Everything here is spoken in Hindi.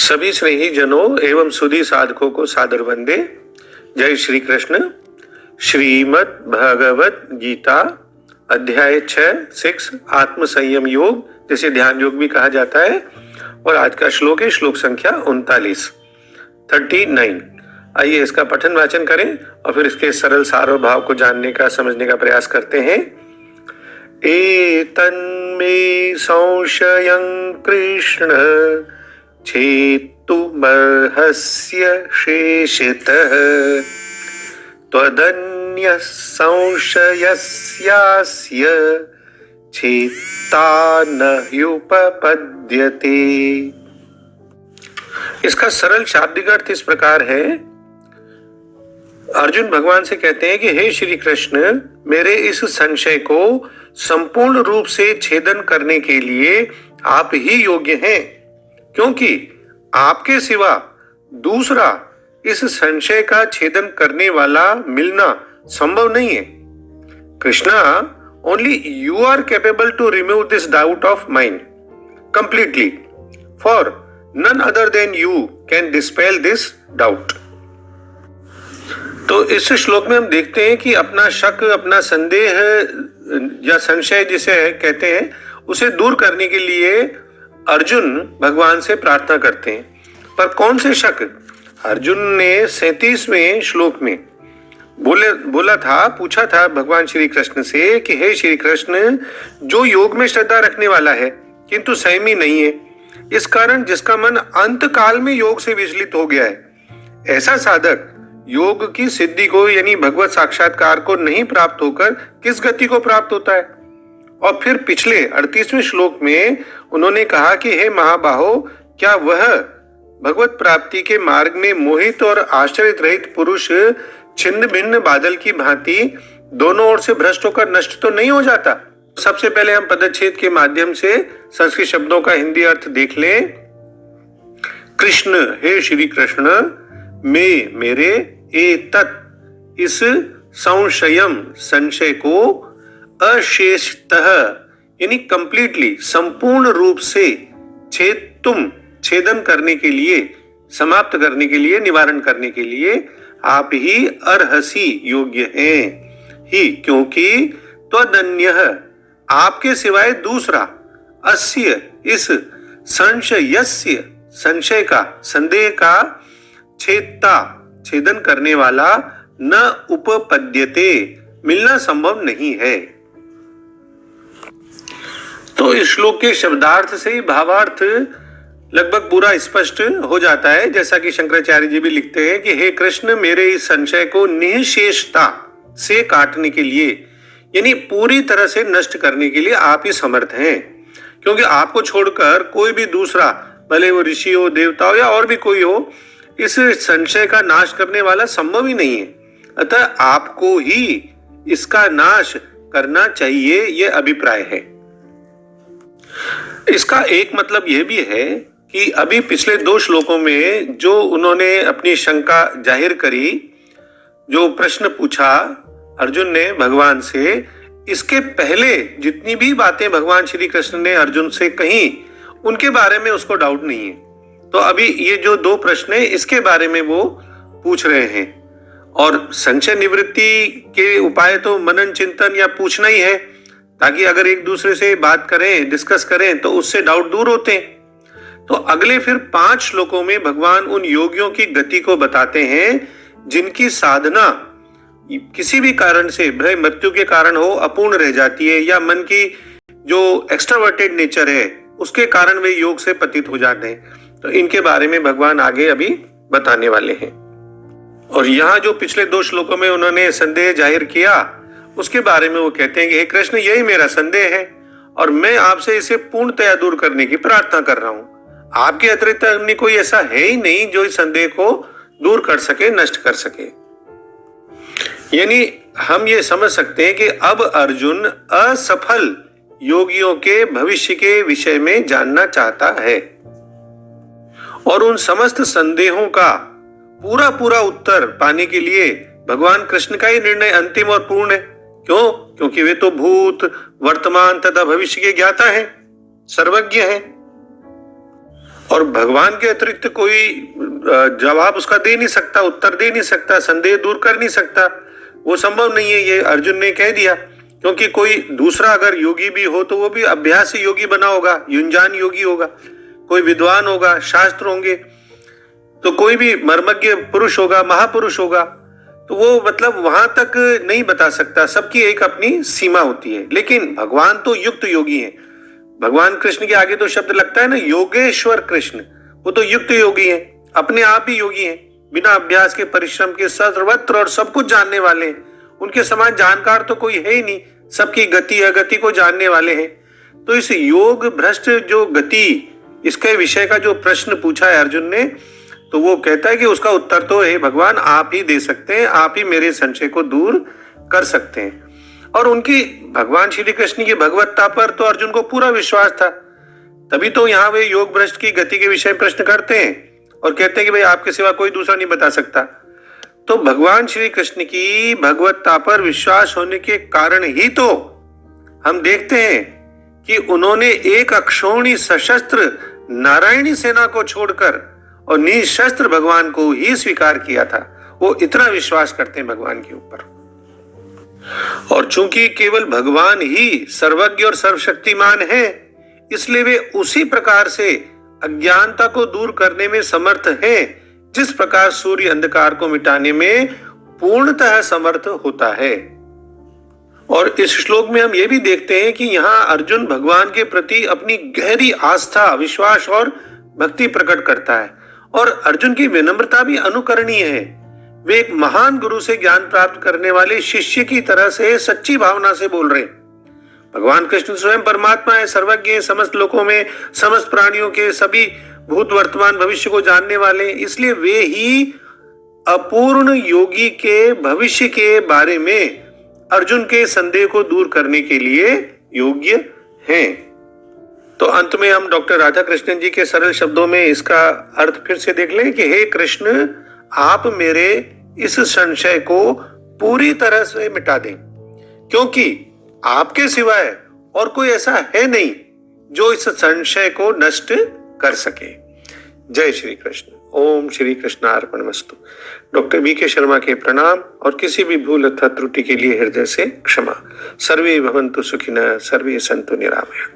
सभी स्नेही जनों एवं सुधी साधकों को सादर वंदे। जय श्री कृष्ण। श्रीमद् भगवत गीता अध्याय 6 आत्म संयम योग, जिसे ध्यान योग भी कहा जाता है, और आज का श्लोक है श्लोक संख्या 39। आइए इसका पठन वाचन करें और फिर इसके सरल सार और भाव को जानने का समझने का प्रयास करते हैं। एतन्मे संशयं कृष्ण छेतुमर्हस्य शेषतः त्वदन्यः संशयस्यास्य छेत्ता न ह्युपपद्यते। इसका सरल शाब्दिक अर्थ इस प्रकार है। अर्जुन भगवान से कहते हैं कि हे श्री कृष्ण, मेरे इस संशय को संपूर्ण रूप से छेदन करने के लिए आप ही योग्य हैं, क्योंकि आपके सिवा दूसरा इस संशय का छेदन करने वाला मिलना संभव नहीं है। Krishna, only you are capable to remove this doubt of mine completely, for none other than you can dispel this doubt। तो इस श्लोक में हम देखते हैं कि अपना शक, अपना संदेह या संशय जिसे कहते हैं, उसे दूर करने के लिए अर्जुन भगवान से प्रार्थना करते हैं। पर कौन से शक? अर्जुन ने 37वें श्लोक में पूछा था भगवान श्री कृष्ण से कि हे श्री कृष्ण, जो योग में श्रद्धा रखने वाला है किंतु संयमी नहीं है, इस कारण जिसका मन अंत काल में योग से विचलित हो गया है, ऐसा साधक योग की सिद्धि को यानी भगवत साक्षात्कार को नहीं प्राप्त होकर किस गति को प्राप्त होता है। और फिर पिछले 38वें श्लोक में उन्होंने कहा कि हे महाबाहो, क्या वह भगवत प्राप्ति के मार्ग में मोहित और आश्रित रहित पुरुष छिन्न भिन्न बादल की भांति दोनों ओर से भ्रष्ट होकर नष्ट तो नहीं हो जाता? सबसे पहले हम पदच्छेद के माध्यम से संस्कृत शब्दों का हिंदी अर्थ देख लें। कृष्ण, हे श्री कृष्ण, में मेरे एतत् इस संशयम संशय को अशेषतः यानी कंप्लीटली संपूर्ण रूप से छेदन करने के लिए, समाप्त करने के लिए, निवारण करने के लिए आप ही अर्हसी योग्य हैं ही, क्योंकि त्वदन्यः आपके सिवाय दूसरा अस्य इस संशयस्य संशय का, संदेह का छेदन करने वाला न उपपद्यते मिलना संभव नहीं है। तो इस श्लोक के शब्दार्थ से ही भावार्थ लगभग पूरा स्पष्ट हो जाता है। जैसा कि शंकराचार्य जी भी लिखते हैं कि हे कृष्ण, मेरे इस संशय को निःशेषता से काटने के लिए यानी पूरी तरह से नष्ट करने के लिए आप ही समर्थ हैं, क्योंकि आपको छोड़कर कोई भी दूसरा, भले वो ऋषि हो, देवता हो या और भी कोई हो, इस संशय का नाश करने वाला संभव ही नहीं है। अतः आपको ही इसका नाश करना चाहिए, यह अभिप्राय है। इसका एक मतलब यह भी है कि अभी पिछले 2 श्लोकों में जो उन्होंने अपनी शंका जाहिर करी, जो प्रश्न पूछा अर्जुन ने भगवान से, इसके पहले जितनी भी बातें भगवान श्री कृष्ण ने अर्जुन से कही, उनके बारे में उसको डाउट नहीं है। तो अभी ये जो 2 प्रश्न है, इसके बारे में वो पूछ रहे हैं। और संशय निवृत्ति के उपाय तो मनन चिंतन या पूछना ही है, ताकि अगर एक दूसरे से बात करें, डिस्कस करें, तो उससे डाउट दूर होते हैं। तो अगले फिर 5 श्लोकों में भगवान उन योगियों की गति को बताते हैं जिनकी साधना किसी भी कारण से, भय मृत्यु के कारण हो, अपूर्ण रह जाती है, या मन की जो एक्सट्रोवर्टेड नेचर है उसके कारण वे योग से पतित हो जाते हैं। तो इनके बारे में भगवान आगे अभी बताने वाले हैं। और यहाँ जो पिछले 2 श्लोकों में उन्होंने संदेह जाहिर किया, उसके बारे में वो कहते हैं कि हे कृष्ण, यही मेरा संदेह है और मैं आपसे इसे पूर्णतया दूर करने की प्रार्थना कर रहा हूं। आपके अतिरिक्त अन्य कोई ऐसा है ही नहीं जो इस संदेह को दूर कर सके, नष्ट कर सके। यानी हम ये समझ सकते हैं कि अब अर्जुन असफल योगियों के भविष्य के विषय में जानना चाहता है और उन समस्त संदेहों का पूरा उत्तर पाने के लिए भगवान कृष्ण का ही निर्णय अंतिम और पूर्ण है। क्यों? क्योंकि वे तो भूत, वर्तमान तथा भविष्य के ज्ञाता हैं, सर्वज्ञ हैं। और भगवान के अतिरिक्त कोई जवाब उसका दे नहीं सकता, उत्तर दे नहीं सकता, संदेह दूर कर नहीं सकता, वो संभव नहीं है, ये अर्जुन ने कह दिया। क्योंकि कोई दूसरा अगर योगी भी हो तो वो भी अभ्यास से योगी बना होगा, युंजान योगी होगा, कोई विद्वान होगा, शास्त्र होंगे, तो कोई भी मर्मज्ञ पुरुष होगा, महापुरुष होगा, तो वो मतलब वहां तक नहीं बता सकता, सबकी एक अपनी सीमा होती है। लेकिन भगवान तो युक्त योगी हैं। भगवान कृष्ण के आगे तो शब्द लगता है ना, योगेश्वर कृष्ण, वो तो युक्त योगी हैं, अपने आप ही योगी हैं, बिना अभ्यास के, परिश्रम के, सर्वत्र और सब कुछ जानने वाले हैं। उनके समान जानकार तो कोई है ही नहीं, सबकी गति अगति को जानने वाले हैं। तो इस योग भ्रष्ट जो गति, इसके विषय का जो प्रश्न पूछा है अर्जुन ने, तो वो कहता है कि उसका उत्तर तो है भगवान आप ही दे सकते हैं, आप ही मेरे संशय को दूर कर सकते हैं। और उनकी भगवान श्री कृष्ण की भगवत्ता पर तो अर्जुन को पूरा विश्वास था, तभी तो यहाँ वे योग भ्रष्ट की गति के विषय में प्रश्न करते हैं और कहते हैं कि भाई आपके सिवा कोई दूसरा नहीं बता सकता। तो भगवान श्री कृष्ण की भगवत्ता पर विश्वास होने के कारण ही तो हम देखते हैं कि उन्होंने एक अक्षौणी सशस्त्र नारायणी सेना को छोड़कर और निशस्त्र भगवान को ही स्वीकार किया था। वो इतना विश्वास करते हैं भगवान के ऊपर। और चूंकि केवल भगवान ही सर्वज्ञ और सर्वशक्तिमान है, इसलिए वे उसी प्रकार से अज्ञानता को दूर करने में समर्थ हैं जिस प्रकार सूर्य अंधकार को मिटाने में पूर्णतः समर्थ होता है। और इस श्लोक में हम ये भी देखते हैं कि यहाँ अर्जुन भगवान के प्रति अपनी गहरी आस्था, विश्वास और भक्ति प्रकट करता है। और अर्जुन की विनम्रता भी अनुकरणीय है। वे एक महान गुरु से ज्ञान प्राप्त करने वाले शिष्य की तरह से सच्ची भावना से बोल रहे हैं। भगवान कृष्ण स्वयं परमात्मा है, सर्वज्ञ है, समस्त लोकों में समस्त प्राणियों के सभी भूत वर्तमान भविष्य को जानने वाले, इसलिए वे ही अपूर्ण योगी के भविष्य के बारे में अर्जुन के संदेह को दूर करने के लिए योग्य हैं। तो अंत में हम डॉक्टर राधा कृष्णन जी के सरल शब्दों में इसका अर्थ फिर से देख लें कि हे कृष्ण, आप मेरे इस संशय को पूरी तरह से मिटा दें, क्योंकि आपके सिवाय और कोई ऐसा है नहीं जो इस संशय को नष्ट कर सके। जय श्री कृष्ण। ओम श्री कृष्णार्पणमस्तु। डॉक्टर बी के शर्मा के प्रणाम और किसी भी भूल अथवा त्रुटि के लिए हृदय से क्षमा। सर्वे भवन्तु सुखिनः, सर्वे सन्तु निरामया।